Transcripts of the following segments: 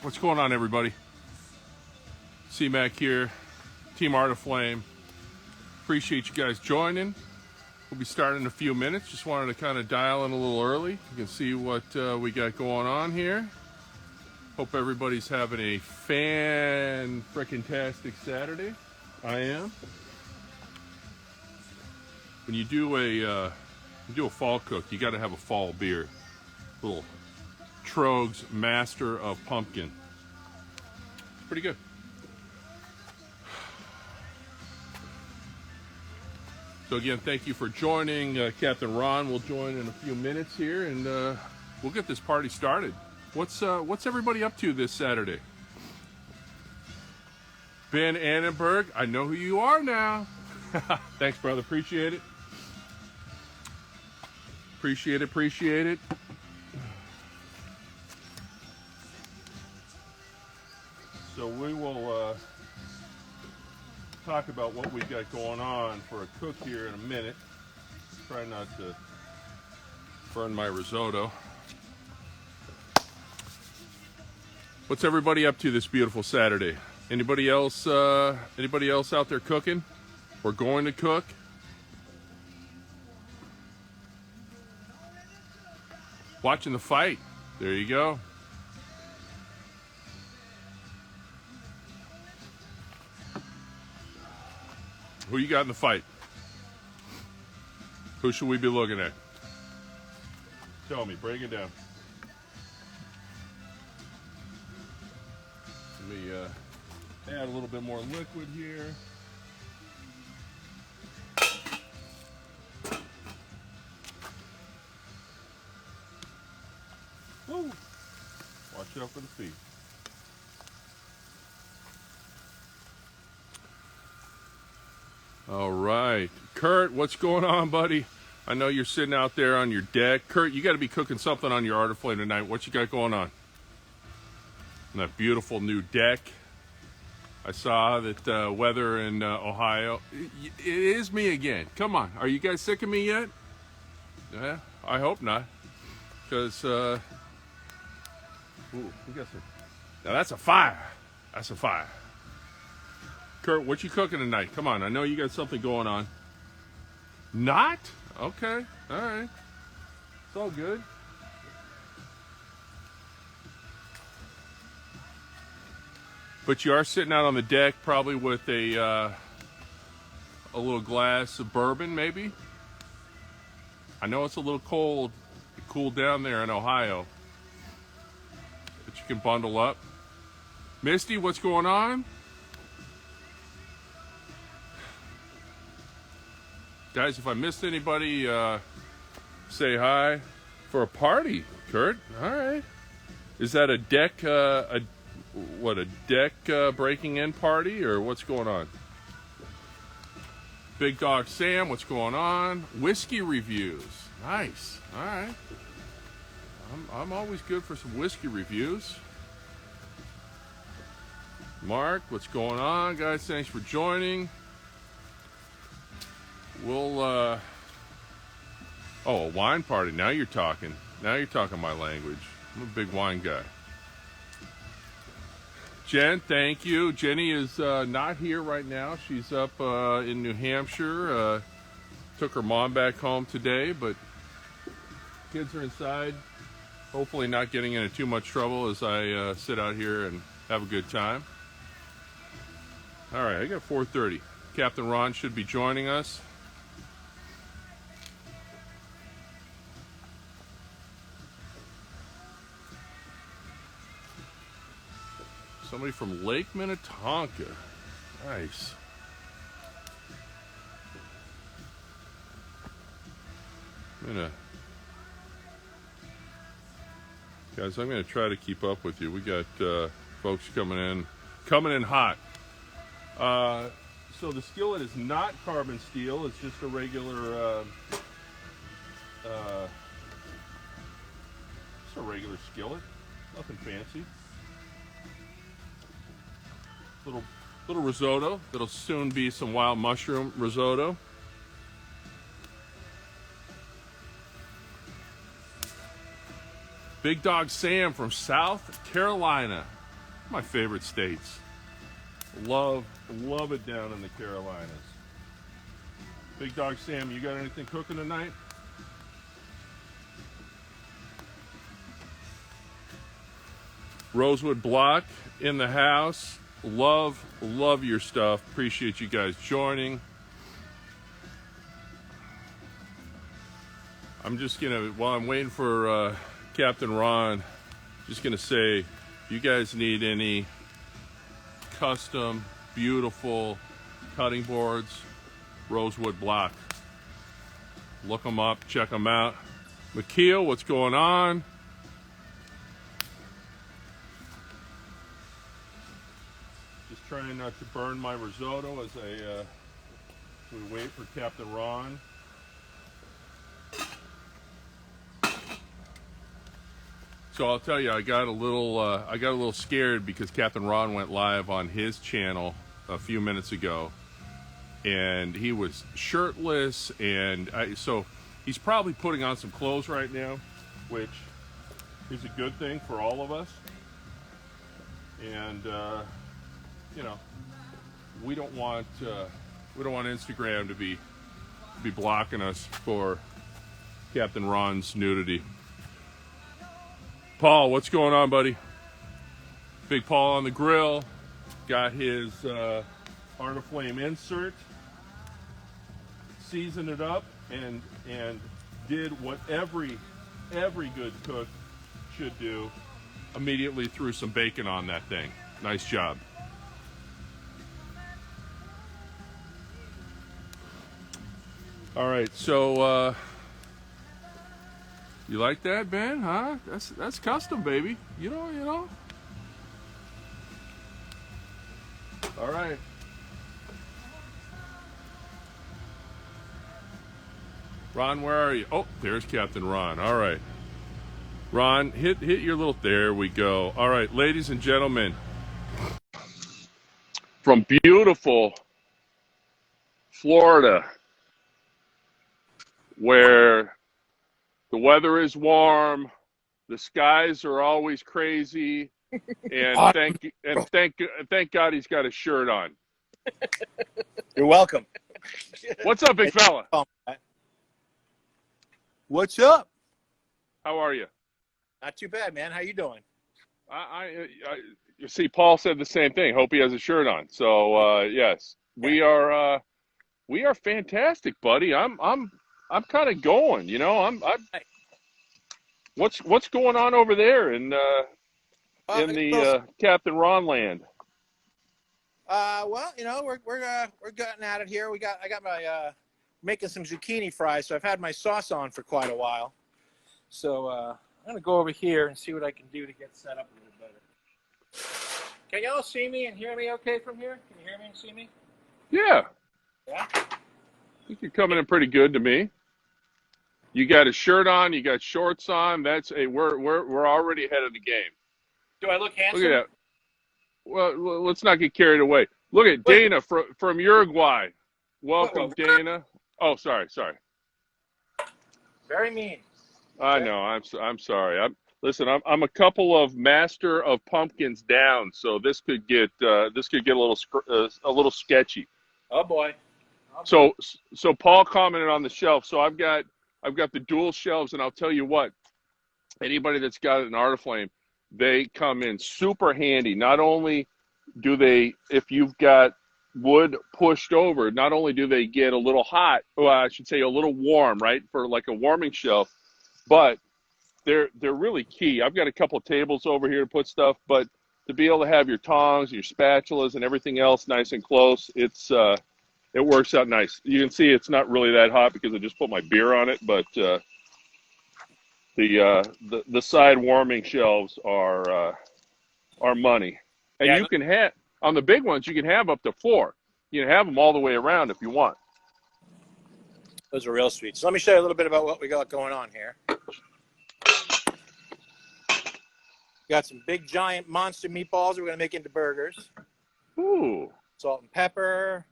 What's going on, everybody? Cmac here, Team Arteflame. Appreciate you guys joining. We'll be starting in a few minutes. Just wanted to kind of dial in a little early. You can see what we got going on here. Hope everybody's having a fan-frickin-tastic Saturday. I am. When you do a fall cook, you got to have a fall beer. Little Trogue's Master of Pumpkin. It's pretty good. So again, thank you for joining. Captain Ron will join in a few minutes here, and we'll get this party started. What's everybody up to this Saturday? Ben Annenberg, I know who you are now. Thanks, brother. Appreciate it. Appreciate it. So we will talk about what we got going on for a cook here in a minute. Try not to burn my risotto. What's everybody up to this beautiful Saturday? Anybody else out there cooking or going to cook? Watching the fight. There you go. Who you got in the fight? Who should we be looking at? Tell me, break it down. Let me add a little bit more liquid here. Woo! Watch out for the feet. All right. Kurt, what's going on, buddy? I know you're sitting out there on your deck. Kurt, you got to be cooking something on your Arteflame tonight. What you got going on? On that beautiful new deck. I saw that weather in Ohio. It is me again. Come on. Are you guys sick of me yet? Yeah, I hope not. Because, we got some. Now that's a fire. That's a fire. Kurt, what you cooking tonight? Come on, I know you got something going on. Not? Okay, all right. It's all good. But you are sitting out on the deck, probably with a little glass of bourbon, maybe. I know it's a little cold, cool down there in Ohio, but you can bundle up. Misty, what's going on? Guys, if I missed anybody, say hi for a party, Kurt. All right. Is that a deck, breaking in party, or what's going on? Big Dog Sam, what's going on? Whiskey reviews. Nice. All right. I'm always good for some whiskey reviews. Mark, what's going on? Guys, thanks for joining. We'll, a wine party. Now you're talking. Now you're talking my language. I'm a big wine guy. Jen, thank you. Jenny is not here right now. She's up in New Hampshire. Took her mom back home today, but kids are inside. Hopefully not getting into too much trouble as I sit out here and have a good time. All right, I got 4:30. Captain Ron should be joining us. Somebody from Lake Minnetonka. Nice. Guys, I'm gonna try to keep up with you. We got folks coming in hot. So the skillet is not carbon steel. It's just a regular, skillet. Nothing fancy. Little risotto. That'll soon be some wild mushroom risotto. Big Dog Sam from South Carolina. My favorite states. Love it down in the Carolinas. Big Dog Sam, you got anything cooking tonight? Rosewood Block in the house. Love your stuff. Appreciate you guys joining. I'm just gonna, while I'm waiting for Captain Ron, just gonna say, if you guys need any custom, beautiful cutting boards, Rosewood Block. Look them up, check them out. McKeel, what's going on? Just trying not to burn my risotto as we wait for Captain Ron. So I'll tell you, I got a little scared because Captain Ron went live on his channel a few minutes ago, and he was shirtless, and so he's probably putting on some clothes right now, which is a good thing for all of us. And you know, we don't want Instagram to be blocking us for Captain Ron's nudity. Paul, what's going on, buddy? Big Paul on the grill. Got his Arteflame insert. Seasoned it up and did what every good cook should do. Immediately threw some bacon on that thing. Nice job. All right, so you like that, Ben? Huh? That's custom, baby. You know. All right. Ron, where are you? Oh, there's Captain Ron. All right. Ron, hit your little, there we go. All right, ladies and gentlemen, from beautiful Florida, where the weather is warm, the skies are always crazy, and thank God he's got a shirt on. You're welcome. What's up, big fella? What's up? How are you? Not too bad, man. How you doing? You see, Paul said the same thing. Hope he has a shirt on. So yes, we are fantastic, buddy. I'm kind of going. You know, What's going on over there in the Captain Ron land? Well, you know, we're getting at it here. I got my making some zucchini fries, so I've had my sauce on for quite a while. So I'm gonna go over here and see what I can do to get set up a little better. Can y'all see me and hear me okay from here? Can you hear me and see me? Yeah. Yeah. I think you're coming in pretty good to me. You got a shirt on. You got shorts on. We're already ahead of the game. Do I look handsome? Look at that. Well, let's not get carried away. Look at Dana from Uruguay. Welcome, Dana. Oh, sorry. Very mean. I know. I'm sorry. Listen. I'm a couple of Master of Pumpkins down, so this could get a little sketchy. Oh boy. So Paul commented on the shelf. So I've got the dual shelves, and I'll tell you what. Anybody that's got an Arteflame, they come in super handy. Not only do they, if you've got wood pushed over, not only do they get a little hot, well, I should say a little warm, right, for like a warming shelf, but they're really key. I've got a couple of tables over here to put stuff, but to be able to have your tongs, your spatulas, and everything else nice and close, it works out nice. You can see it's not really that hot because I just put my beer on it, but the side warming shelves are money. And yeah, you can have, on the big ones, you can have up to 4. You can have them all the way around if you want. those are real sweet. So let me show you a little bit about what we got going on here. Got some big giant monster meatballs we're going to make into burgers. Ooh. Salt and pepper,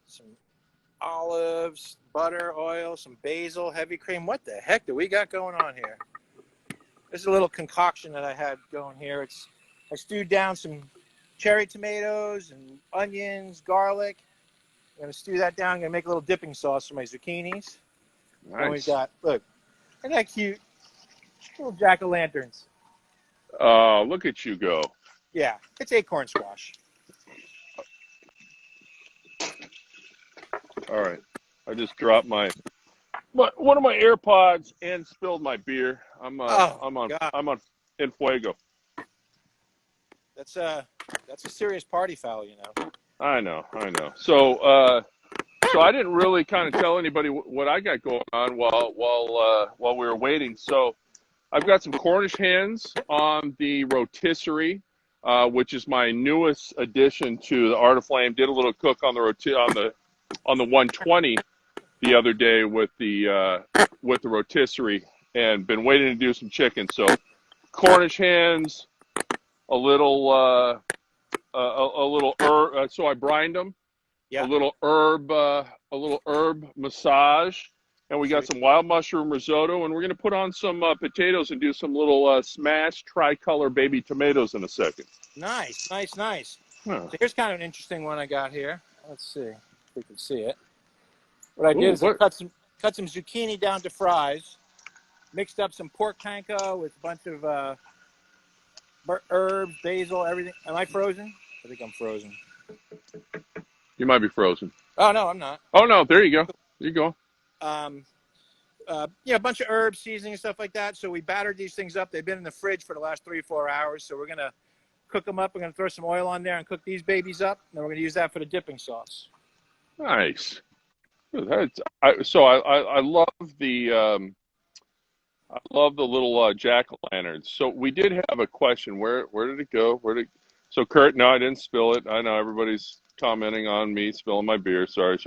some olives, butter, oil, some basil, heavy cream. What the heck do we got going on here? This is a little concoction that I had going here. It's I stewed down some cherry tomatoes and onions, garlic. I'm going to stew that down. I'm going to make a little dipping sauce for my zucchinis. Nice. And we've got, look, isn't that cute? Little jack-o'-lanterns. Oh, look at you go. Yeah, it's acorn squash. All right. I just dropped one of my AirPods and spilled my beer. I'm God. in fuego. That's a serious party foul, you know. I know. So I didn't really kind of tell anybody what I got going on while we were waiting. So I've got some Cornish hens on the rotisserie, which is my newest addition to the Arteflame. Did a little cook on the 120 the other day with the rotisserie, and been waiting to do some chicken. So Cornish hens, a little herb. So I brined them. Yeah. A little herb massage, and we got some wild mushroom risotto, and we're gonna put on some potatoes and do some little smashed tricolor baby tomatoes in a second. Nice. Huh. So here's kind of an interesting one I got here. Let's see if we can see it. What I did is I cut some zucchini down to fries, mixed up some pork panko with a bunch of herbs, basil, everything. Am I frozen? I think I'm frozen. You might be frozen. Oh, no, I'm not. Oh, no, there you go. There you go. A bunch of herbs, seasoning, stuff like that. So we battered these things up. They've been in the fridge for the last 3 or 4 hours. So we're going to cook them up. We're going to throw some oil on there and cook these babies up. And then we're going to use that for the dipping sauce. Nice. I love the little jack-o'-lanterns. So we did have a question. Where did it go? So Kurt, no, I didn't spill it. I know everybody's commenting on me spilling my beer. Sorry.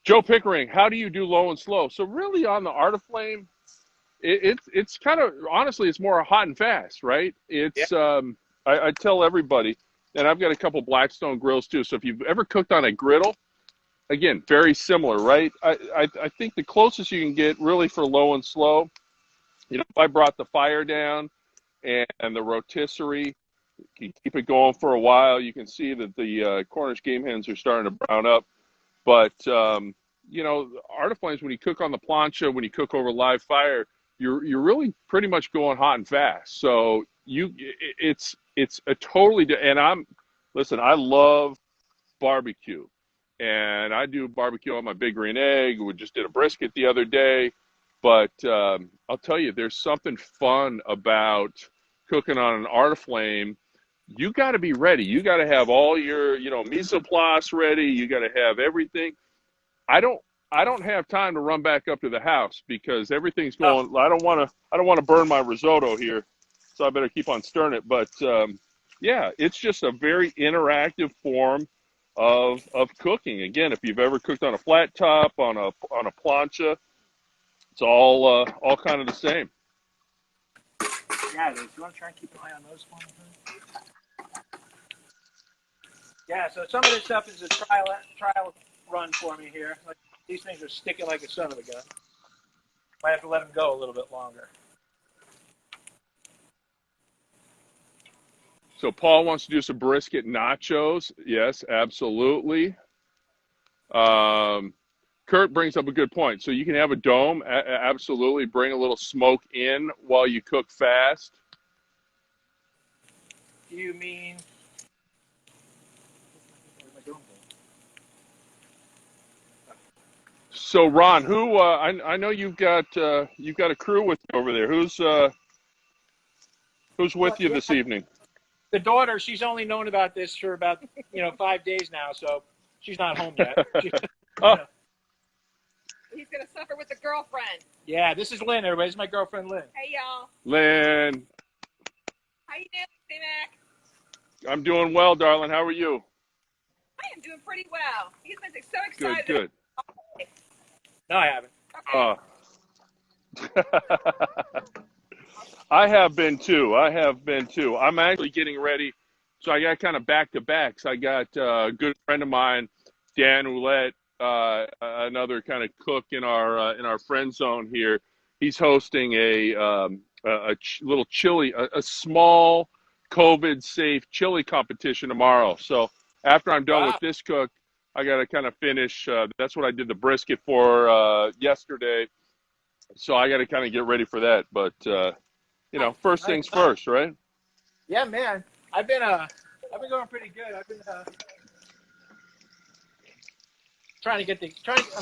Joe Pickering, how do you do low and slow? So really on the Arteflame, it's kind of, honestly, it's more hot and fast, right? It's I tell everybody, and I've got a couple Blackstone grills too. So if you've ever cooked on a griddle, again, very similar, right? I think the closest you can get really for low and slow, you know, if I brought the fire down and the rotisserie, you keep it going for a while, you can see that the Cornish game hens are starting to brown up. But, you know, Arteflames, when you cook on the plancha, when you cook over live fire, you're really pretty much going hot and fast. So it's a totally, and I love barbecue. And I do barbecue on my Big Green Egg. We just did a brisket the other day. But I'll tell you, there's something fun about cooking on an Arteflame. You got to be ready. You got to have all your, mise en place ready. You got to have everything. I don't have time to run back up to the house because everything's going. I don't want to burn my risotto here, so I better keep on stirring it. But yeah, it's just a very interactive form of cooking. Again, if you've ever cooked on a flat top, on a plancha, it's all kind of the same. Yeah, do you want to try and keep an eye on those for me? Yeah, so some of this stuff is a trial run for me here. Like, these things are sticking like a son of a gun. Might have to let them go a little bit longer. So Paul wants to do some brisket nachos. Yes, absolutely. Kurt brings up a good point. So you can have a dome. Absolutely. Bring a little smoke in while you cook fast. Do you mean... So Ron, who I know you've got a crew with you over there. Who's with you this evening? The daughter, she's only known about this for about 5 days now, so she's not home yet. Oh. He's gonna suffer with the girlfriend. Yeah, this is Lynn, everybody. This is my girlfriend, Lynn. Hey, y'all. Lynn. How you doing, Cmac? I'm doing well, darling. How are you? I am doing pretty well. He's been so excited. Good. No, I haven't. Okay. I have been too. I'm actually getting ready. So I got kind of back-to-backs. I got a good friend of mine, Dan Ouellette, another kind of cook in our friend zone here. He's hosting a little chili, a small COVID-safe chili competition tomorrow. So after I'm done with Wow. this cook, I got to kind of finish. That's what I did the brisket for yesterday. So I got to kind of get ready for that. But first Nice. things first, right? Yeah, man. I've been going pretty good. I've been I'm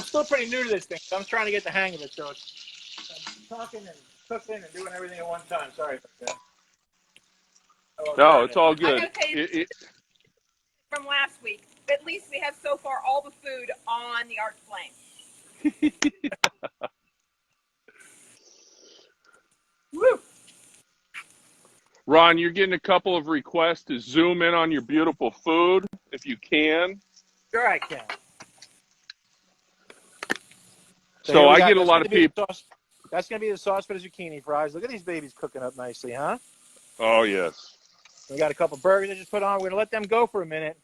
still pretty new to this thing, so I'm trying to get the hang of it. So I'm talking and cooking and doing everything at one time. Sorry about that. No, it's all I good. gotta tell you, from last week, at least we have so far all the food on the Arteflame. Woo! Ron, you're getting a couple of requests to zoom in on your beautiful food, if you can. Sure, I can. So I get a lot of people. That's going to be the sauce for the zucchini fries. Look at these babies cooking up nicely, huh? Oh, yes. We got a couple burgers I just put on. We're going to let them go for a minute.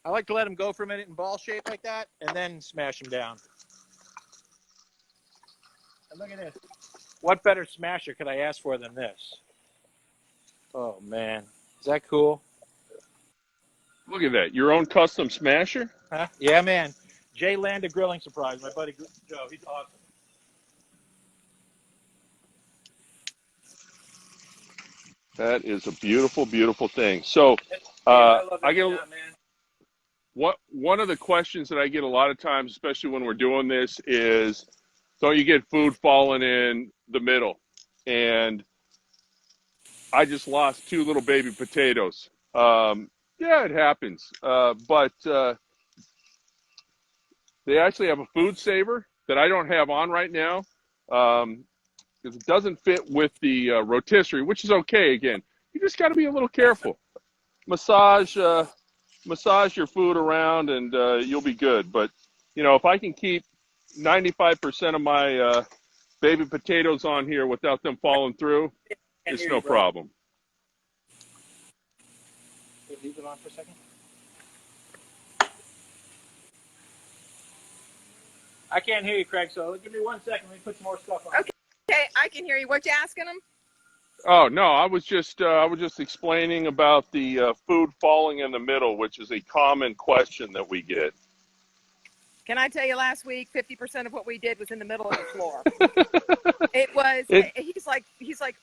I like to let them go for a minute in ball shape like that and then smash them down. And look at this. What better smasher could I ask for than this? Oh, man. Is that cool? Look at that. Your own custom smasher? Huh? Yeah, man. Jay Landa Grilling Surprise. My buddy Joe. He's awesome. That is a beautiful, beautiful thing. So I love I it, get man. one of the questions that I get a lot of times, especially when we're doing this, is don't you get food falling in the middle? And I just lost 2 little baby potatoes. Yeah, it happens. But they actually have a food saver that I don't have on right now. Because it doesn't fit with the rotisserie, which is okay. Again, you just got to be a little careful. Massage your food around, and you'll be good. But if I can keep 95% of my baby potatoes on here without them falling through, it's no problem. Leave it on for a second. I can't hear you, Craig. So give me 1 second. Let me put some more stuff on. Okay, I can hear you. What you asking them? Oh no, I was just explaining about the food falling in the middle, which is a common question that we get. Can I tell you, last week, 50% of what we did was in the middle of the floor. It was, he's like,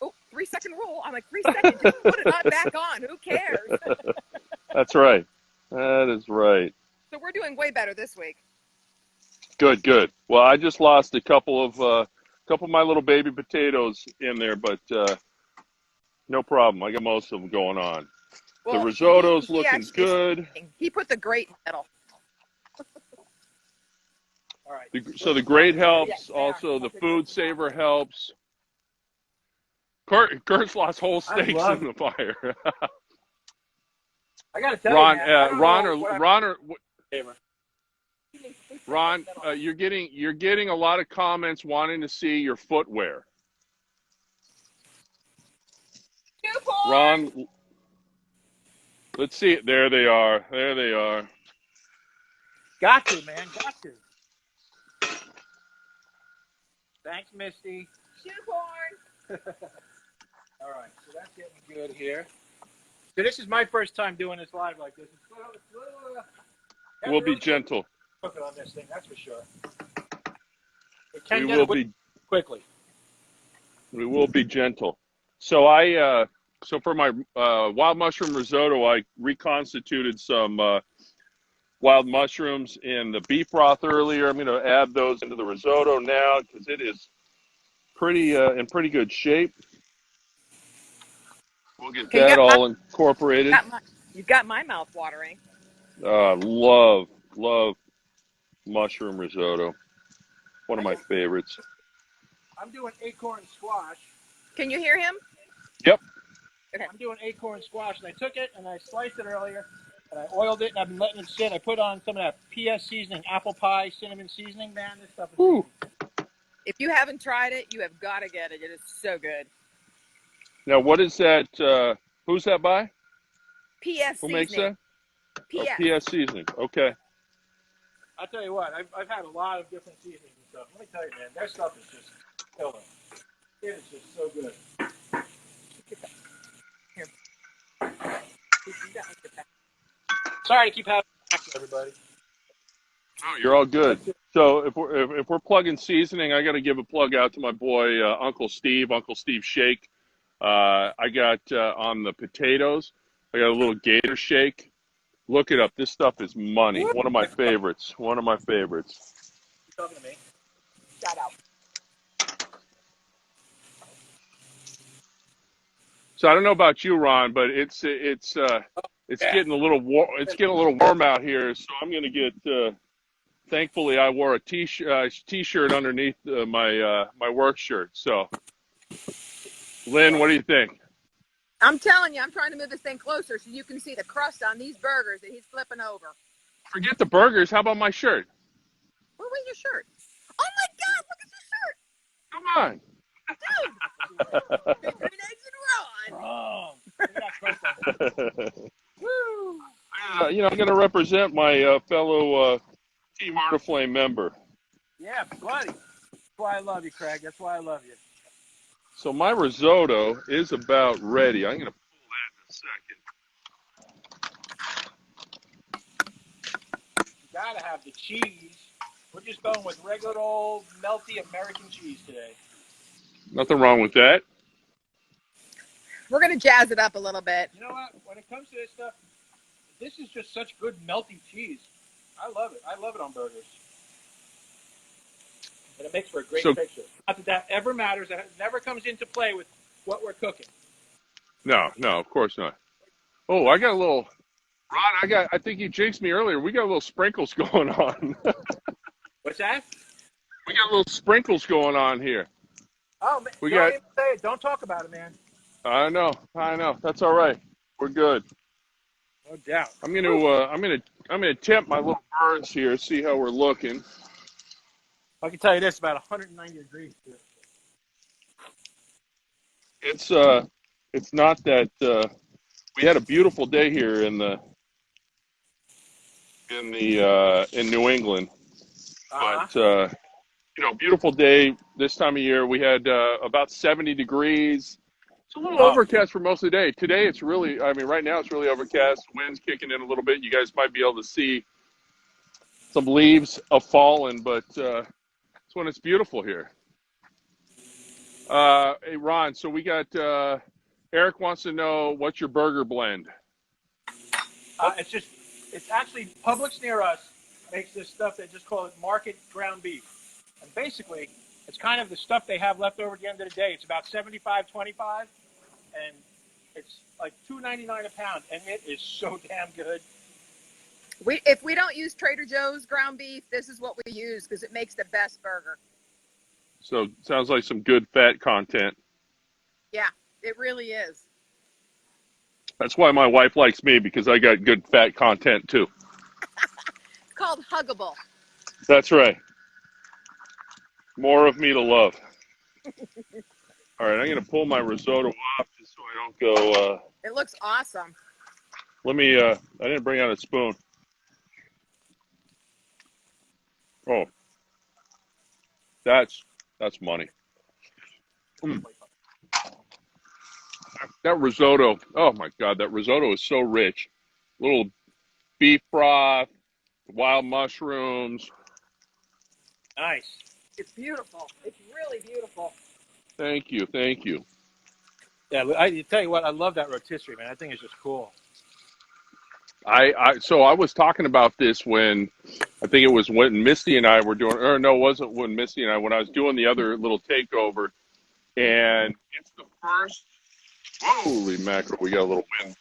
oh, 3-second rule. I'm like, 3 seconds, just put it on back on. Who cares? That's right. That is right. So we're doing way better this week. Good, good. Well, I just lost a couple of my little baby potatoes in there, but no problem. I got most of them going on. Well, the risotto's he looking actually, good. He put the grate in the middle. All right. So the grate helps. Yeah, also, the food saver helps. Kurt's lost whole steaks in the fire. I got to tell Ron, you, man, Ron, you're getting a lot of comments wanting to see your footwear. Ron, let's see it. There they are. There they are. Got to, man. Got to. Thanks, Misty. Shoehorn. All right, so that's getting good here. So this is my first time doing this live like this. We'll be gentle. Cooking on this thing, that's for sure. We will be quickly. We will be gentle. So so for my wild mushroom risotto, I reconstituted some wild mushrooms in the beef broth earlier. I'm going to add those into the risotto now because it is pretty in pretty good shape. We'll get that all incorporated. You've got my mouth watering. Love mushroom risotto. One of my favorites. I'm doing acorn squash. Can you hear him? Yep. Okay. I'm doing acorn squash, and I took it and I sliced it earlier, and I oiled it, and I've been letting it sit. I put on some of that PS seasoning, apple pie cinnamon seasoning. Man, this stuff is If you haven't tried it, you have got to get it. It is so good. Now, what is that? Who's that by? PS Who seasoning. makes that? PS. Oh, PS seasoning. Okay. I'll tell you what, I've had a lot of different seasonings and stuff. Let me tell you, man, their stuff is just killer. It is just so good. Sorry to keep having back to everybody. Oh, you're all good. So if we're plugging seasoning, I got to give a plug out to my boy Uncle Steve Shake. I got on the potatoes. I got a little Gator Shake. Look it up. This stuff is money. One of my favorites. One of my favorites. You talking to me? Shout out. So I don't know about you, Ron, but it's getting a little warm out here. So I'm gonna get. Thankfully, I wore a t-shirt underneath my work shirt. So, Lynn, what do you think? I'm telling you, I'm trying to move this thing closer so you can see the crust on these burgers that he's flipping over. Forget the burgers. How about my shirt? Where's your shirt? Oh my God! Look at your shirt. Come on. Dude, Big Green Eggs and Ron. Oh, look at that crust. Woo! I'm going to represent my fellow Team Arteflame member. Yeah, buddy. That's why I love you, Craig. That's why I love you. So my risotto is about ready. I'm going to pull that in a second. You gotta have the cheese. We're just going with regular old melty American cheese today. Nothing wrong with that. We're gonna jazz it up a little bit. You know what? When it comes to this stuff, this is just such good melty cheese. I love it. I love it on burgers. And it makes for a great picture. Not that that ever matters. That never comes into play with what we're cooking. No, of course not. Oh, I got a little, Ron, I think you jinxed me earlier. We got a little sprinkles going on. What's that? We got little sprinkles going on here. Oh, man, We don't got. even say it. Don't talk about it, man. I know. That's all right. We're good. No doubt. I'm gonna tempt my little birds here. See how we're looking. I can tell you this: about 190 degrees here. It's not that we had a beautiful day here in New England, but beautiful day this time of year. We had about 70 degrees. It's a little overcast for most of the day. Today it's really, right now it's really overcast. Wind's kicking in a little bit. You guys might be able to see some leaves have fallen, but it's when it's beautiful here. Hey, Ron, so we got, Eric wants to know, what's your burger blend? It's actually Publix near us makes this stuff. They just call it market ground beef. And basically, it's kind of the stuff they have left over at the end of the day. It's about 75-25, and it's like $2.99 a pound, and it is so damn good. If we don't use Trader Joe's ground beef, this is what we use because it makes the best burger. So sounds like some good fat content. Yeah, it really is. That's why my wife likes me, because I got good fat content too. It's called huggable. That's right. More of me to love. All right, I'm going to pull my risotto off just so I don't go. It looks awesome. Let me, I didn't bring out a spoon. Oh, that's money. That risotto, oh my God, that risotto is so rich. Little beef broth, wild mushrooms. Nice. It's beautiful. It's really beautiful. Thank you. Yeah, I tell you what, I love that rotisserie, man. I think it's just cool. So I was talking about this when, I think it was when Misty and I were doing, or no, it wasn't when Misty and I, when I was doing the other little takeover, and it's the first, holy mackerel, we got a little wind.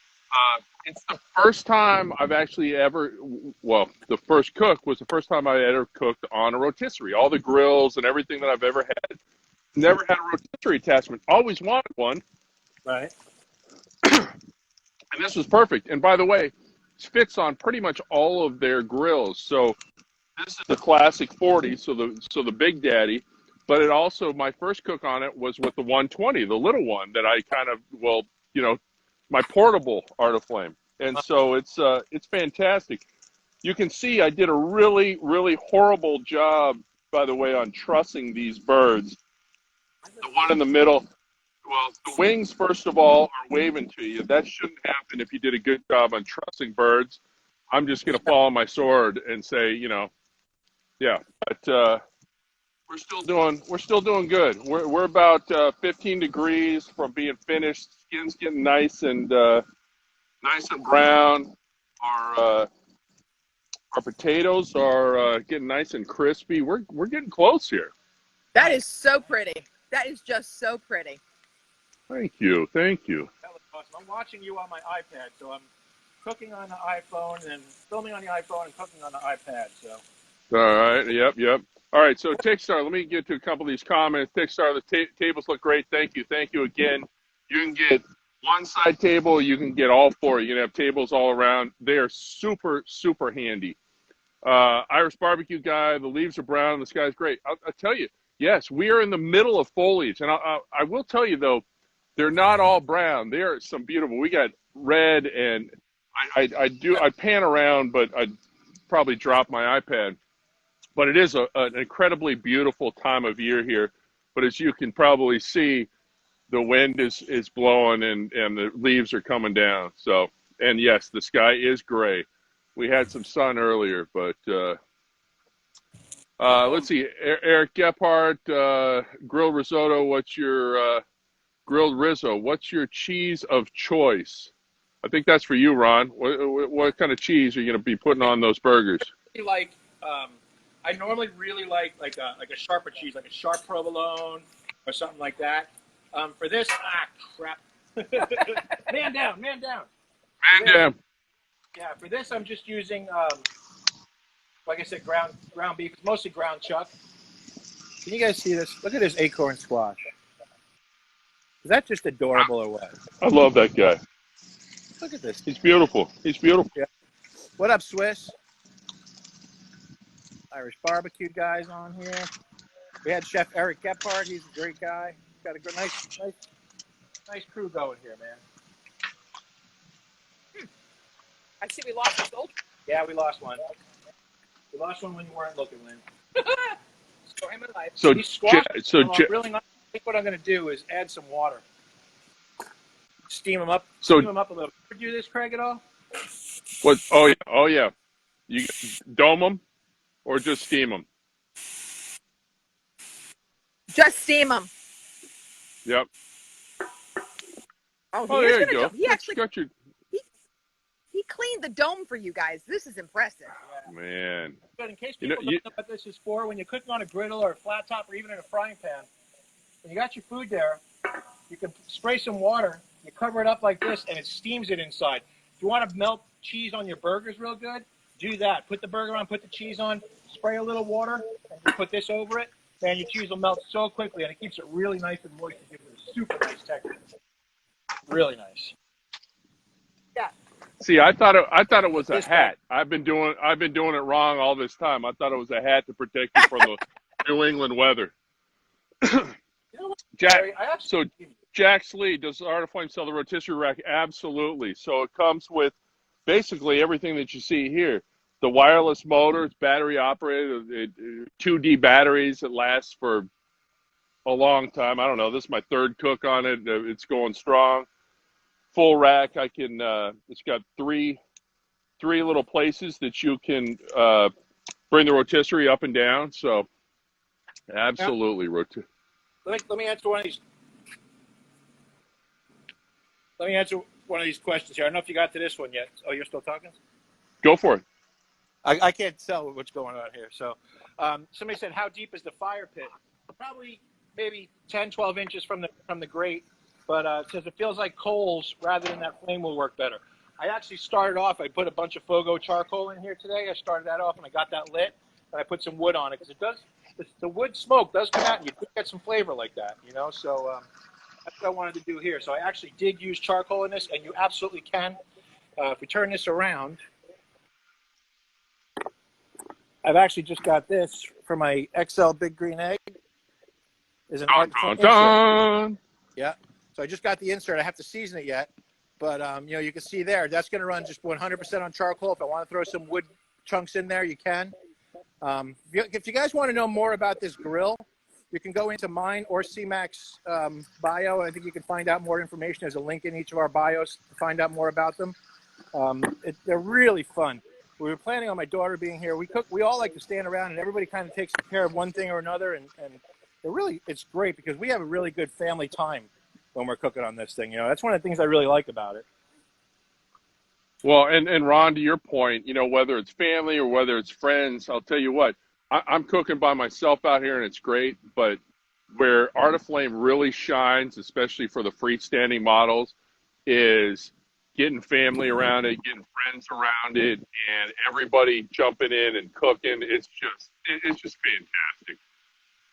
It's the first time I've actually the first cook was the first time I ever cooked on a rotisserie. All the grills and everything that I've ever had, never had a rotisserie attachment. Always wanted one. Right. And this was perfect. And by the way, it fits on pretty much all of their grills. So this is the classic 40, so the Big Daddy. But it also, my first cook on it was with the 120, the little one that I kind of, my portable Arteflame. And so it's fantastic. You can see I did a really, really horrible job, by the way, on trussing these birds. The one in the middle, well, the wings, first of all, are waving to you. That shouldn't happen if you did a good job on trussing birds. I'm just going to follow my sword and say, yeah. But we're still doing good. We're about 15 degrees from being finished. Skin's getting nice and brown. Our potatoes are getting nice and crispy. We're getting close here. That is so pretty. That is just so pretty. Thank you. That was awesome. I'm watching you on my iPad, so I'm cooking on the iPhone and filming on the iPhone and cooking on the iPad. So. All right. Yep. All right. So Takestar, let me get to a couple of these comments. Takestar, the tables look great. Thank you again. You can get one side table. You can get all four. You can have tables all around. They are super, super handy. Irish barbecue guy, the leaves are brown and the sky's great. I'll tell you, yes, we are in the middle of foliage. And I will tell you, though, they're not all brown. There are some beautiful. We got red, and I pan around, but I probably drop my iPad. But it is an incredibly beautiful time of year here. But as you can probably see, the wind is blowing and the leaves are coming down. So, and yes, the sky is gray. We had some sun earlier, but let's see. Eric Gephardt, grilled risotto. What's your grilled rizzo? What's your cheese of choice? I think that's for you, Ron. What kind of cheese are you going to be putting on those burgers? I normally really like a sharper cheese, like a sharp provolone or something like that. For this, crap. Man down. Yeah, for this I'm just using, like I said, ground beef. It's mostly ground chuck. Can you guys see this? Look at this acorn squash. Is that just adorable or what? I love that guy. Look at this. He's beautiful. Yeah. What up, Swiss? Irish barbecue guys on here. We had Chef Eric Gephardt. He's a great guy. Got a good, nice crew going here, man. I see we lost this old. Yeah, we lost one. We lost one when you weren't looking, Lynn. Story of my life. So, really nice. I think what I'm going to do is add some water. Steam them up. So, steam them up a little. Did you do this, Craig, at all? what? Oh yeah. You dome them or just steam them? Just steam them. Yep. Oh, There you go. He actually got your. He cleaned the dome for you guys. This is impressive. Yeah. Man. But in case people don't know what this is for, when you're cooking on a griddle or a flat top or even in a frying pan, when you got your food there, you can spray some water, you cover it up like this, and it steams it inside. If you want to melt cheese on your burgers real good, do that. Put the burger on, put the cheese on, spray a little water, and you put this over it, and your cheese will melt so quickly, and it keeps it really nice and moist. It gives it a super nice texture. Really nice. Yeah. See, I thought it was a hat. I've been doing it wrong all this time. I thought it was a hat to protect you from the New England weather. Jax Lee, does Arteflame sell the rotisserie rack? Absolutely. So it comes with basically everything that you see here. The wireless motor, it's battery operated, 2D batteries. It lasts for a long time. I don't know. This is my third cook on it. It's going strong. Full rack. I can. It's got three little places that you can bring the rotisserie up and down. So absolutely Let me answer one of these. Let me answer one of these questions here. I don't know if you got to this one yet. Oh, you're still talking? Go for it. I can't tell what's going on here. So somebody said, how deep is the fire pit? Probably maybe 10, 12 inches from the grate. But it says it feels like coals rather than that flame will work better. I actually started off, I put a bunch of Fogo charcoal in here today. I started that off and I got that lit. And I put some wood on it because it does, the wood smoke does come out and you do get some flavor like that, you know? So that's what I wanted to do here. So I actually did use charcoal in this, and you absolutely can. If we turn this around, I've actually just got this for my XL Big Green Egg. Is an Arteflame insert. Yeah. So I just got the insert. I have to season it yet, but you know, you can see there. That's going to run just 100% on charcoal. If I want to throw some wood chunks in there, you can. If you guys want to know more about this grill, you can go into mine or Cmac's bio. I think you can find out more information. There's a link in each of our bios to find out more about them. They're really fun. we were planning on my daughter being here. We all like to stand around, and everybody kind of takes care of one thing or another, and it's great because we have a really good family time when we're cooking on this thing. That's one of the things I really like about it. Well, and Ron, to your point, whether it's family or whether it's friends, I'll tell you what, I'm cooking by myself out here, and it's great. But where Arteflame really shines, especially for the freestanding models, is getting family around it, getting friends around it, and everybody jumping in and cooking. It's just fantastic.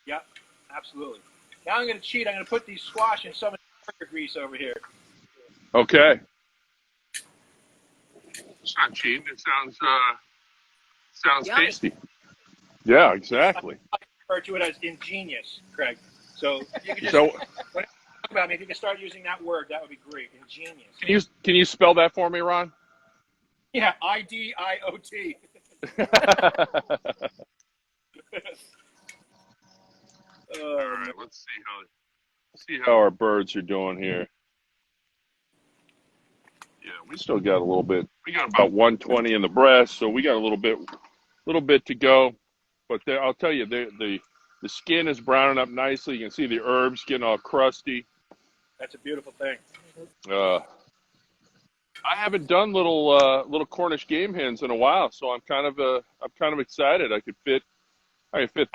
Yep, absolutely. Now I'm going to cheat. I'm going to put these squash in some of the burger grease over here. Okay. It's not cheating. It sounds tasty. Yeah, exactly. I refer to it as ingenious, Craig. So you can just when you talk about me, if you can start using that word, that would be great. Ingenious. Can you spell that for me, Ron? Yeah, IDIOT. All right, let's see how our birds are doing here. Yeah, we still got a little bit. We got about 120 in the breast, so we got a little bit to go. But I'll tell you, the skin is browning up nicely. You can see the herbs getting all crusty. That's a beautiful thing. I haven't done little Cornish game hens in a while, so I'm kind of excited. I could fit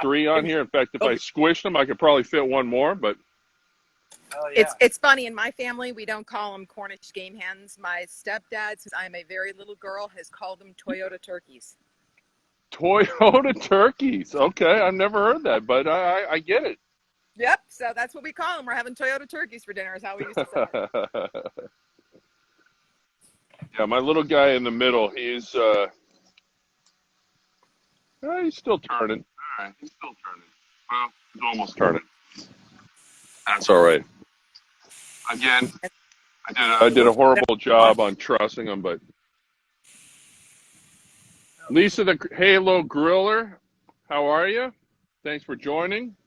3 on here. In fact, if I squished them, I could probably fit one more. But yeah. It's funny, in my family we don't call them Cornish game hens. My stepdad, since I'm a very little girl, has called them Toyota turkeys. Toyota turkeys. Okay, I've never heard that, but I get it. Yep, so that's what we call them. We're having Toyota turkeys for dinner is how we used to say it. Yeah, my little guy in the middle, he's still turning. All right, he's still turning. Well, he's almost turning. That's all right. Again, I did a horrible job on trussing them, but Lisa the Halo Griller, how are you? Thanks for joining.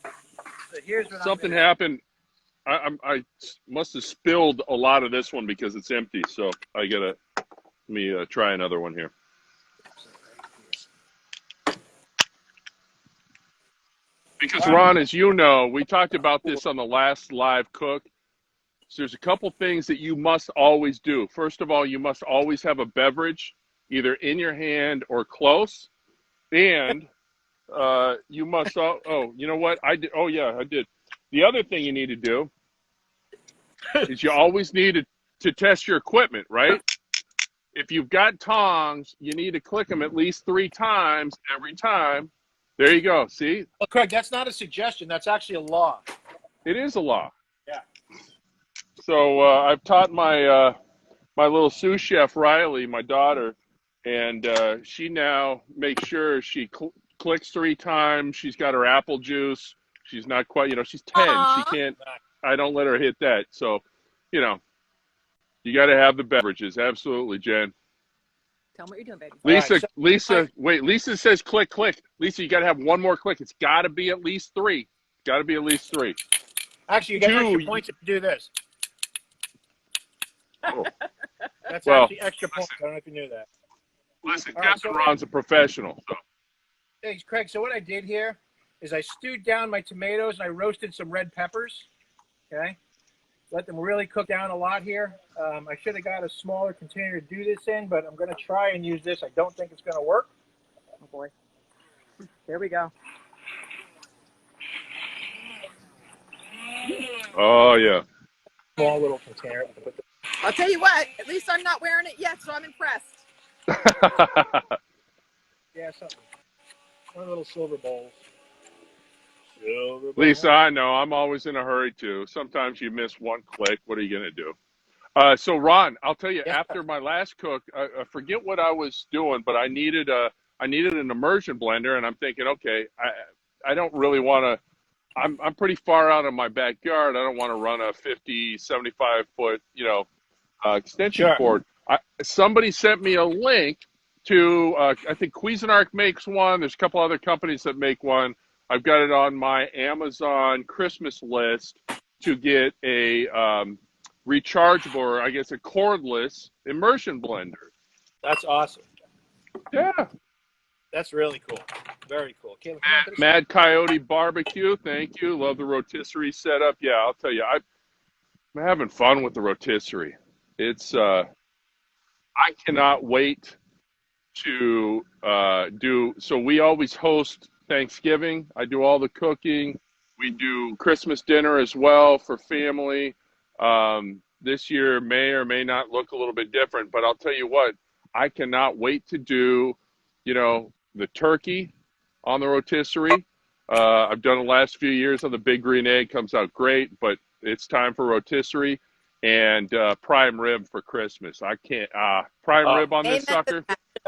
So here's what Something happened. I must have spilled a lot of this one because it's empty, so let me try another one here. Because Ron, as you know, we talked about this on the last live cook. So there's a couple things that you must always do. First of all, you must always have a beverage either in your hand or close. And you must, you know what? I did. Oh, yeah, I did. The other thing you need to do is you always need to test your equipment, right? If you've got tongs, you need to click them at least 3 times every time. There you go. See? Well, Craig, that's not a suggestion. That's actually a law. It is a law. Yeah. So I've taught my my little sous chef, Riley, my daughter, and she now makes sure she clicks 3 times. She's got her apple juice. She's not quite, she's 10. Aww. She can't, I don't let her hit that. So, you got to have the beverages. Absolutely, Jen. Tell me what you're doing, baby. Lisa says click. Lisa, you got to have one more click. It's got to be at least 3. Got to be at least 3. Actually, you get extra points if you do this. Oh. That's actually extra points. I don't know if you knew that. Listen, Captain Ron's a professional. So. Thanks, Craig. So what I did here is I stewed down my tomatoes and I roasted some red peppers. Okay. Let them really cook down a lot here. I should have got a smaller container to do this in, but I'm going to try and use this. I don't think it's going to work. Oh, boy. Here we go. Oh, yeah. Small little container. I'll tell you what, at least I'm not wearing it yet, so I'm impressed. Yeah, something. One little silver bowls. Lisa, I know. I'm always in a hurry, too. Sometimes you miss one click. What are you going to do? So, Ron, I'll tell you, after my last cook, I forget what I was doing, but I needed an immersion blender, and I'm thinking, okay, I don't really want to. I'm pretty far out in my backyard. I don't want to run a 50, 75-foot, extension cord. Somebody sent me a link to, I think Cuisinart makes one. There's a couple other companies that make one. I've got it on my Amazon Christmas list to get a rechargeable, or I guess a cordless immersion blender. That's awesome. Yeah. That's really cool. Very cool. Caleb, come on, Mad Coyote Barbecue, thank you. Love the rotisserie setup. Yeah, I'll tell you, I'm having fun with the rotisserie. It's I cannot wait to do. So we always host Thanksgiving. I do all the cooking. We do Christmas dinner as well for family. This year may or may not look a little bit different, but I'll tell you what, I cannot wait to do, the turkey on the rotisserie. I've done the last few years on the big green egg, comes out great, but it's time for rotisserie and prime rib for Christmas. I can't prime rib on this sucker.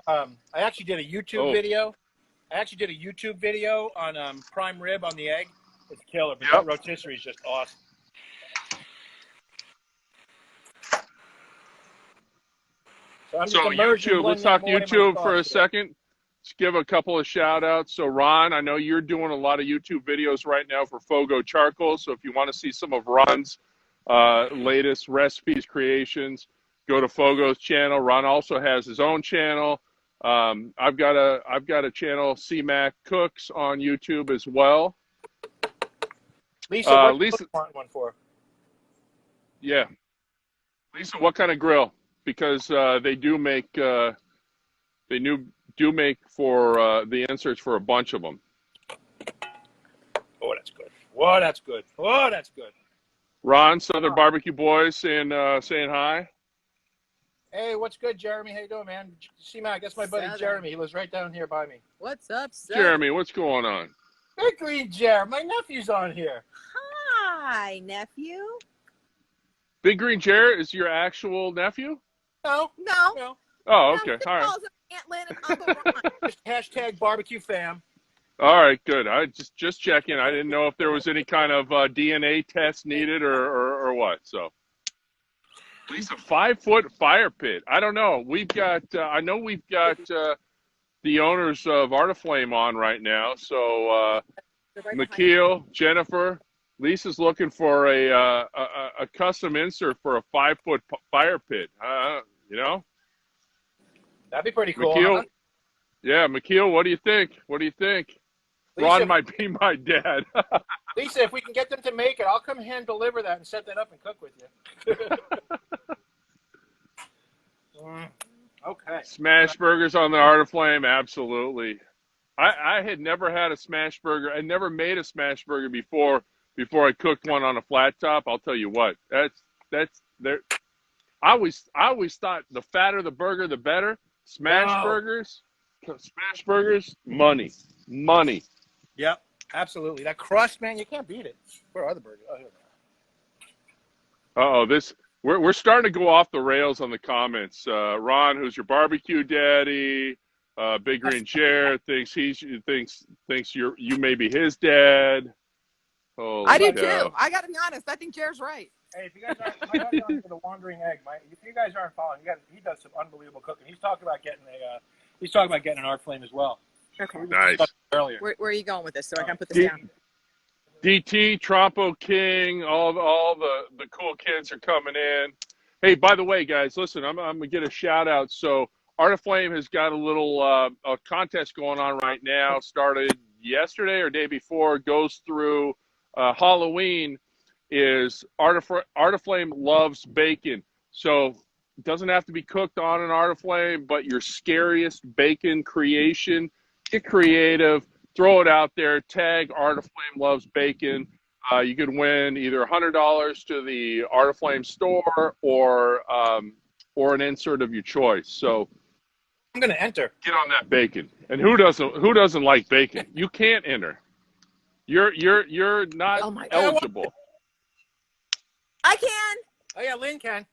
I actually did a YouTube video. I actually did a YouTube video on prime rib on the egg. It's killer, but that rotisserie is just awesome. So YouTube, let's talk YouTube for a second. Let's give a couple of shout outs. So Ron, I know you're doing a lot of YouTube videos right now for Fogo Charcoal. So if you want to see some of Ron's latest recipes, creations, go to Fogo's channel. Ron also has his own channel. I've got a channel, Cmac Cooks, on YouTube as well. Lisa, Lisa, want one for? Yeah, Lisa, what kind of grill? Because they do make for the inserts for a bunch of them. Oh, that's good. Whoa, that's good. Oh, that's good. Ron, Southern Barbecue Boys, saying hi. Hey, what's good, Jeremy? How you doing, man? C-Mac, that's my buddy Jeremy. He lives right down here by me. What's up, son? Jeremy, what's going on? Big Green Jer, my nephew's on here. Hi, nephew. Big Green Jer is your actual nephew? No. Oh, okay. All right. Aunt Lynn and Uncle Ron. Just hashtag barbecue fam. All right, good. I just checking. I didn't know if there was any kind of DNA test needed or what. So, at least a 5-foot fire pit. I don't know. We've got. I know we've got the owners of Arteflame on right now. So, McKeel, Jennifer, Lisa's looking for a custom insert for a 5-foot fire pit. That'd be pretty cool. McKeel, huh? Yeah, McKeel, what do you think? Lisa, Ron might be my dad. Lisa, if we can get them to make it, I'll come hand deliver that and set that up and cook with you. Okay. Smash burgers on the Arteflame, absolutely. I had never had a smash burger. I never made a smash burger before I cooked one on a flat top. I'll tell you what, that's there. I always thought the fatter the burger, the better. Smash burgers, money. Yep, absolutely. That crust, man, you can't beat it. Where are the burgers? Oh, here they are. We're starting to go off the rails on the comments. Ron, who's your barbecue daddy? Big Green Chair thinks you may be his dad. Holy I do cow. too. I gotta be honest. I think Jer's right. Hey, if you guys aren't, my buddy on for the Wandering Egg, if you guys aren't following, he does some unbelievable cooking. He's talking about getting an Arteflame as well. Okay. Nice. Earlier. Where are you going with this so I can put this down? DT, Trompo King, all the cool kids are coming in. Hey, by the way, guys, listen, I'm gonna get a shout out. So Arteflame has got a little a contest going on right now. Started yesterday or day before. Goes through Halloween. Is Arteflame loves bacon. So it doesn't have to be cooked on an Arteflame, but your scariest bacon creation, get creative, throw it out there, tag Arteflame loves bacon. You could win either $100 to the Arteflame store or an insert of your choice. So I'm gonna enter. Get on that bacon. And who doesn't like bacon? You can't enter. You're not eligible. I can. Oh yeah, Lynn can.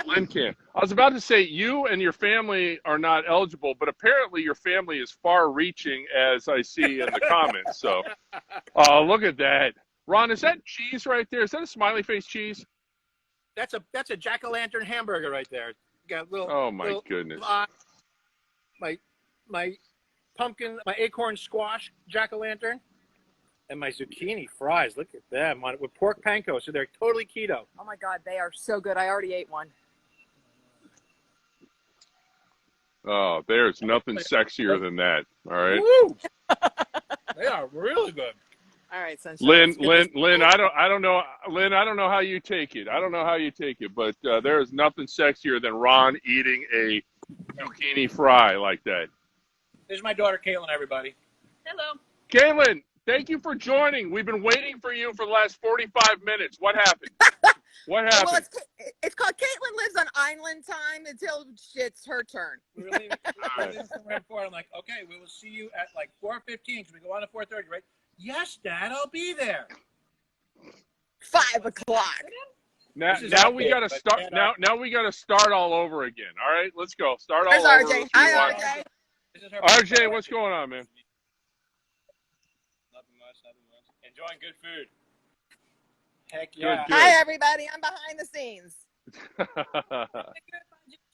Lynn can. I was about to say you and your family are not eligible, but apparently your family is far-reaching, as I see in the comments. So, look at that, Ron. Is that cheese right there? Is that a smiley face cheese? That's a jack-o'-lantern hamburger right there. Got little. Oh my goodness. My pumpkin, my acorn squash jack-o'-lantern. And my zucchini fries, look at them, with pork panko, so they're totally keto. Oh my God, they are so good. I already ate one. Oh, there's nothing sexier than that. All right. Woo! They are really good. All right, sunshine. Lynn, I don't know, Lynn, I don't know how you take it. I don't know how you take it, but there is nothing sexier than Ron eating a zucchini fry like that. This is my daughter, Caitlin, everybody. Hello. Caitlin, thank you for joining. We've been waiting for you for the last 45 minutes. What happened? What happened? Well, it's called Caitlin lives on island time until it's her turn. We were leaving somewhere before. I'm like, okay, we will see you at like 4:15 because we go on at 4:30, right? Yes, Dad, I'll be there. 5 o'clock. Now we got to start. Now we got to start all over again. All right, let's go. Start all There's over. RJ. Hi, RJ. RJ, what's going on, man? Nothing much. Enjoying good food. Heck yeah. Good. Hi, everybody. I'm behind the scenes.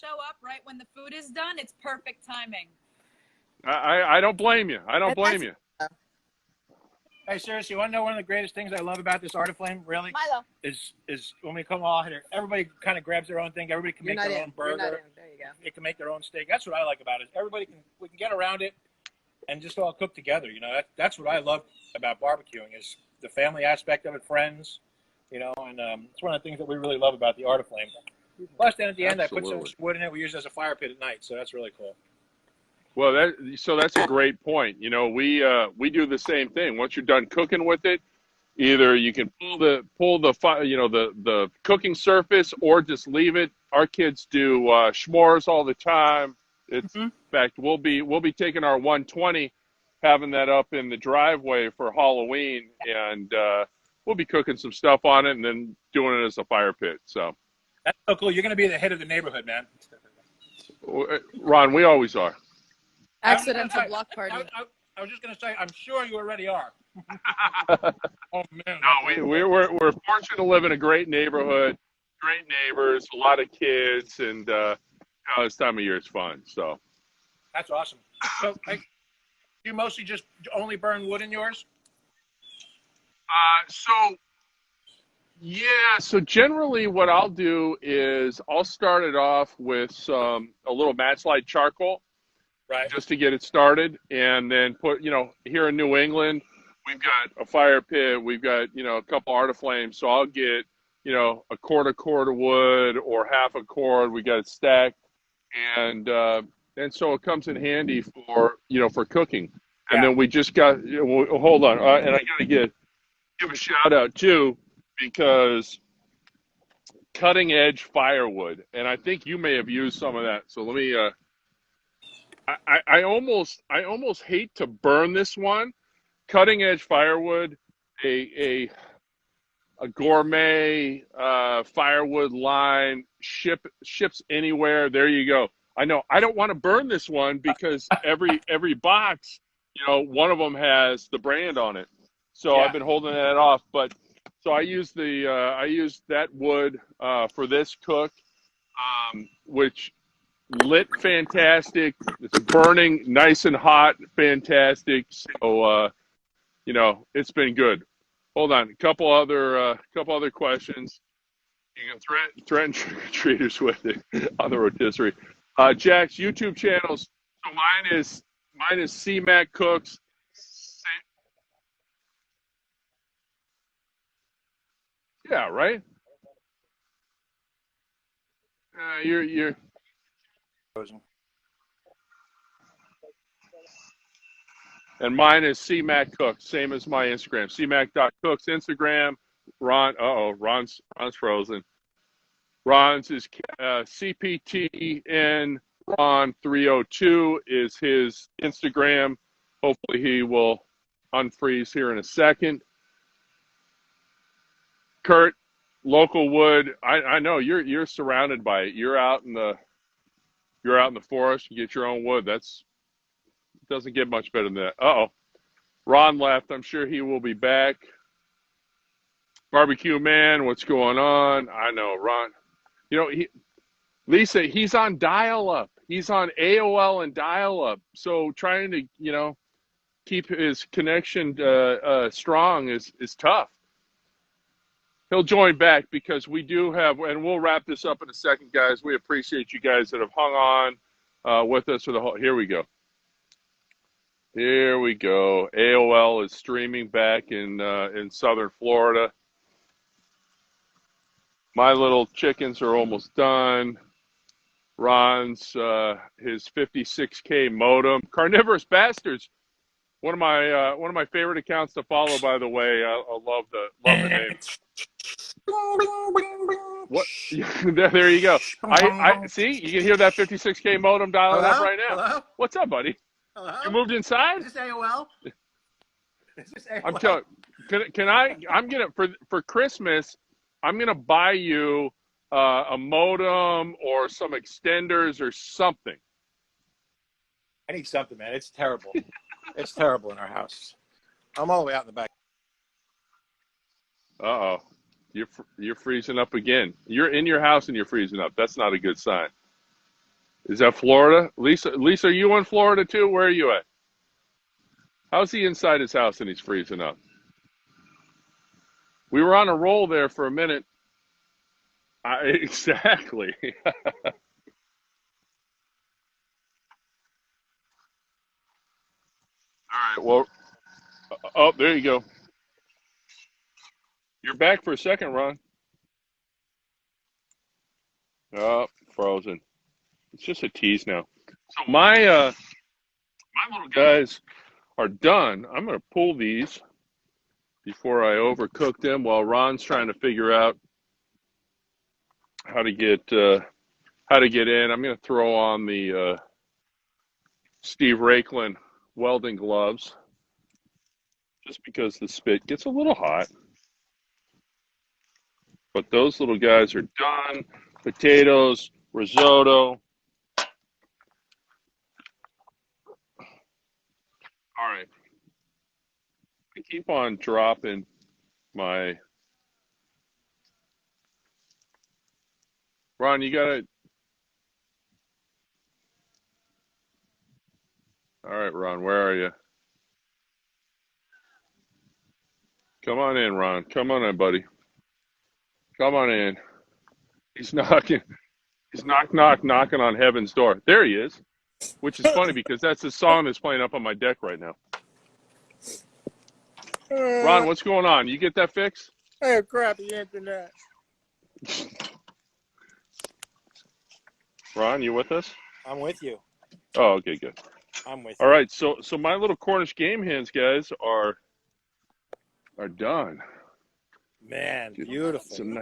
Show up right when the food is done. It's perfect timing. I don't blame you. I don't blame you. Hey, seriously, you want to know one of the greatest things I love about this Arteflame, really? Milo. Is when we come all here, everybody kind of grabs their own thing. Everybody can make their own burger. There you go. They can make their own steak. That's what I like about it. We can get around it and just all cook together. You know, that's what I love about barbecuing is the family aspect of it, friends. You know, and it's one of the things that we really love about the Arteflame. Plus, then at the end, Absolutely. I put some wood in it. We use it as a fire pit at night, so that's really cool. Well, that's a great point. You know, we do the same thing. Once you're done cooking with it, either you can pull the cooking surface or just leave it. Our kids do s'mores all the time. In fact, we'll be taking our 120, having that up in the driveway for Halloween, and we'll be cooking some stuff on it and then doing it as a fire pit. So that's so cool. You're going to be the head of the neighborhood, man. Ron, we always are. Accidental block party. I was just going to say, I'm sure you already are. Oh man. No, we're fortunate to live in a great neighborhood, great neighbors, a lot of kids, and this time of year it's fun. So that's awesome. So you mostly just only burn wood in yours? So generally what I'll do is I'll start it off with a little matchlight charcoal. Right. Just to get it started, and then put, here in New England, we've got a fire pit, we've got, a couple Arteflames, so I'll get, a cord of wood or half a cord, we got it stacked, and so it comes in handy for, for cooking. And then we just got, hold on, and I got to give a shout out too, because cutting edge firewood, and I think you may have used some of that, so let me, I almost hate to burn this one. Cutting edge firewood, a gourmet firewood line ships anywhere. There you go. I know I don't want to burn this one because every box, one of them has the brand on it. So I've been holding that off. But so I use that wood for this cook, which lit fantastic. It's burning nice and hot, fantastic. So it's been good. Hold on, a couple other questions. You can threaten trick-or-treaters with it on the rotisserie. Jack's YouTube channels. So mine is Cmac Cooks. Yeah, right. You're. And mine is Cmac Cooks, same as my Instagram. Cmac.cooks Instagram. Ron's frozen. Ron's is CPTN Ron 302 is his Instagram. Hopefully he will unfreeze here in a second. Kurt, local wood. I know you're surrounded by it. You're out in the forest. You get your own wood. Doesn't get much better than that. Uh-oh. Ron left. I'm sure he will be back. Barbecue Man, what's going on? I know, Ron. Lisa, he's on dial-up. He's on AOL and dial-up. So trying to, keep his connection strong is tough. He'll join back because we do have, and we'll wrap this up in a second, guys. We appreciate you guys that have hung on with us for the whole. Here we go. Here we go. AOL is streaming back in southern Florida. My little chickens are almost done. Ron's his 56K modem. Carnivorous Bastards. One of my favorite accounts to follow, by the way. I love the name. What? There you go. I see. You can hear that 56K modem dialing up right now. Hello? What's up, buddy? Hello? You moved inside? Is this AOL? Is this AOL? I'm telling. Can I? I'm gonna for Christmas. I'm gonna buy you a modem or some extenders or something. I need something, man. It's terrible. It's terrible in our house. I'm all the way out in the back. Uh-oh. You're freezing up again. You're in your house and you're freezing up. That's not a good sign. Is that Florida? Lisa, are you in Florida too? Where are you at? How's he inside his house and he's freezing up? We were on a roll there for a minute. Exactly. All right. Well, oh, there you go. You're back for a second, Ron. Oh, frozen. It's just a tease now. So my little guys are done. I'm going to pull these before I overcook them while Ron's trying to figure out how to get in. I'm going to throw on the Steve Raiklen welding gloves just because the spit gets a little hot. But those little guys are done. Potatoes, risotto. All right. I keep on dropping my... Ron, you got to... All right, Ron, where are you? Come on in, Ron. Come on in, buddy. Come on in. He's knocking. He's knocking on heaven's door. There he is, which is funny because that's the song that's playing up on my deck right now. Ron, what's going on? You get that fixed? Hey, crap, the internet. Ron, you with us? I'm with you. Oh, okay, good. I'm with All you. right, so my little Cornish game hens, guys, are done. Man, beautiful. Some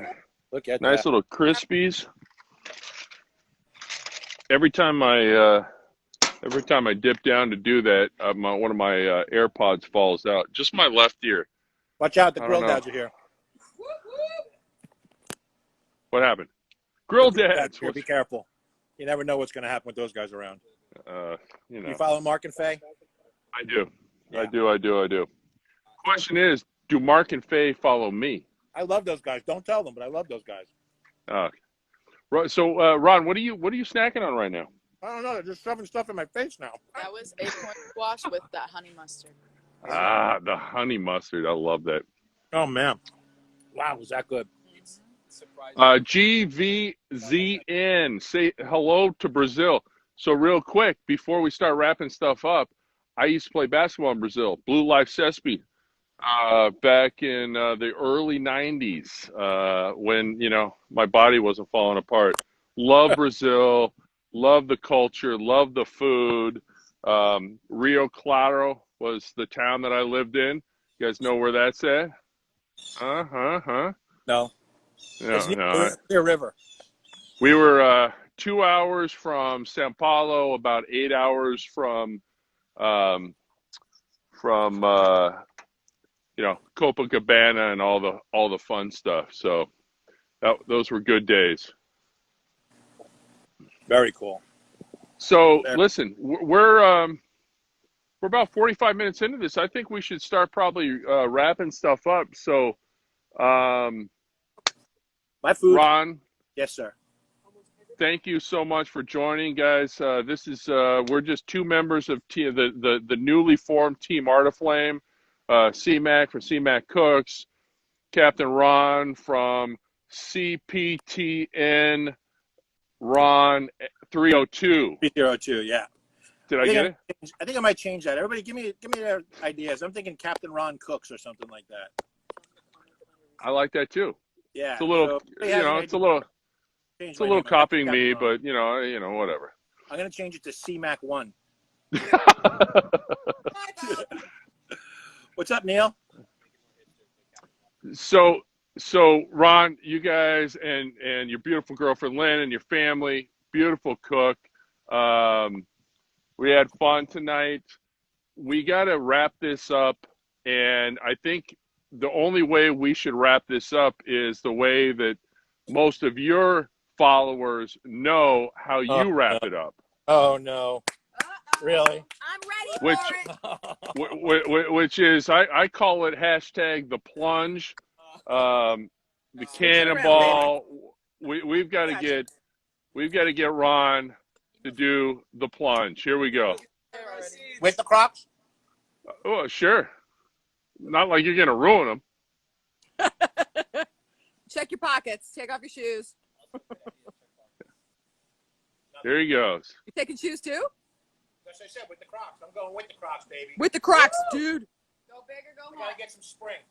Look at nice that. little crispies. Every time I dip down to do that, one of my AirPods falls out. Just my left ear. Watch out, the I grill don't know. dads are here. What happened? Grill dads. Here, be careful. You never know what's going to happen with those guys around. You follow Mark and Faye? I do. Yeah. I do. Question is, do Mark and Faye follow me? I love those guys. Don't tell them, but I love those guys. So, Ron, what are you snacking on right now? I don't know. They're just shoving stuff in my face now. That was acorn squash with that honey mustard. The honey mustard. I love that. Oh, man. Wow, was that good? GVZN, say hello to Brazil. So real quick, before we start wrapping stuff up, I used to play basketball in Brazil, Blue Life Cespe, back in the early 90s when, my body wasn't falling apart. Love Brazil, love the culture, love the food. Rio Claro was the town that I lived in. You guys know where that's at? No. It's near river. We were 2 hours from Sao Paulo, about 8 hours from Copacabana and all the fun stuff. So those were good days. Very cool. So listen, we're about 45 minutes into this. I think we should start probably wrapping stuff up. So, my food. Ron. Yes, sir. Thank you so much for joining, guys. This is we're just two members of the newly formed Team Arteflame. Cmac from Cmac Cooks, Captain Ron from CPTN Ron 302. 302, yeah. Did I get it? I think I might change that. Everybody, give me their ideas. I'm thinking Captain Ron Cooks or something like that. I like that too. Yeah, It's a little, so it's a little copying me, but whatever. I'm gonna change it to Cmac 1. What's up, Neil? So Ron, you guys and your beautiful girlfriend Lynn and your family, beautiful cook. We had fun tonight. We got to wrap this up, and I think the only way we should wrap this up is the way that most of your followers know how you wrap it up. Oh no! Really? I'm ready for it. Which is I call it hashtag the plunge, the cannonball. We've got to get Ron to do the plunge. Here we go. With the Crocs? Oh, sure. Not like you're gonna ruin them. Check your pockets. Take off your shoes. Here he goes. You taking shoes too? As I said, with the Crocs. I'm going with the Crocs, baby. With the Crocs, dude. Go big or go We home. gotta get some spring.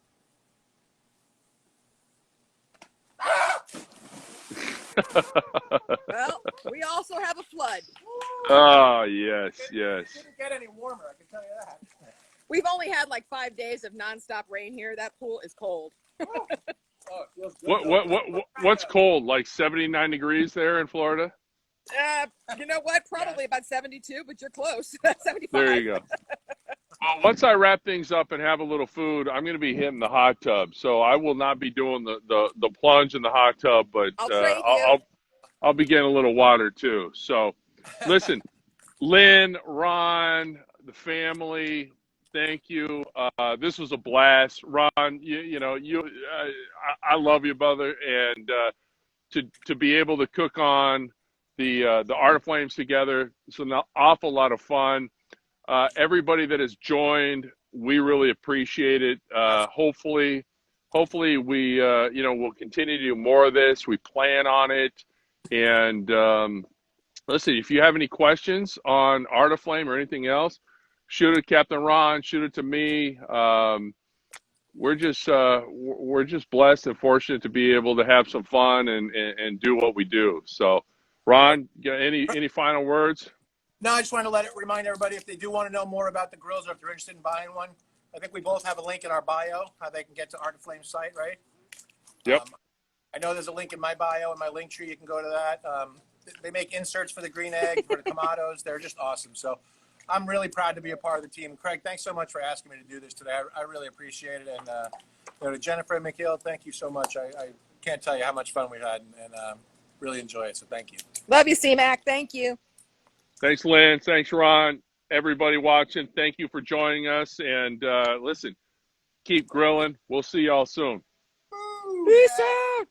Well, we also have a flood. Oh, yes. It didn't get any warmer, I can tell you that. We've only had like 5 days of nonstop rain here. That pool is cold. Oh, it feels good. What's cold? Like 79 degrees there in Florida? You know what? Probably about 72, but you're close. 75. There you go. Well, once I wrap things up and have a little food, I'm going to be hitting the hot tub. So I will not be doing the plunge in the hot tub, but I'll be getting a little water too. So listen, Lynn, Ron, the family, thank you. This was a blast. Ron, I love you, brother. And to be able to cook on the Arteflames together, it's an awful lot of fun. Everybody that has joined, we really appreciate it. Hopefully we we'll continue to do more of this. We plan on it. And listen, if you have any questions on Arteflame or anything else, shoot it to Captain Ron, shoot it to me. We're just blessed and fortunate to be able to have some fun and do what we do. So, Ron, any final words? No, I just want to remind everybody, if they do want to know more about the grills or if they're interested in buying one, I think we both have a link in our bio, how they can get to Arteflame's site, right? Yep. I know there's a link in my bio and my link tree. You can go to that. They make inserts for the green egg, for the tomatoes. They're just awesome. So I'm really proud to be a part of the team. Craig, thanks so much for asking me to do this today. I really appreciate it. And to Jennifer and Mikhail, thank you so much. I can't tell you how much fun we had and really enjoy it. So thank you. Love you, C-Mac. Thank you. Thanks, Lynn. Thanks, Ron. Everybody watching, thank you for joining us. And listen, keep grilling. We'll see y'all soon. Peace out.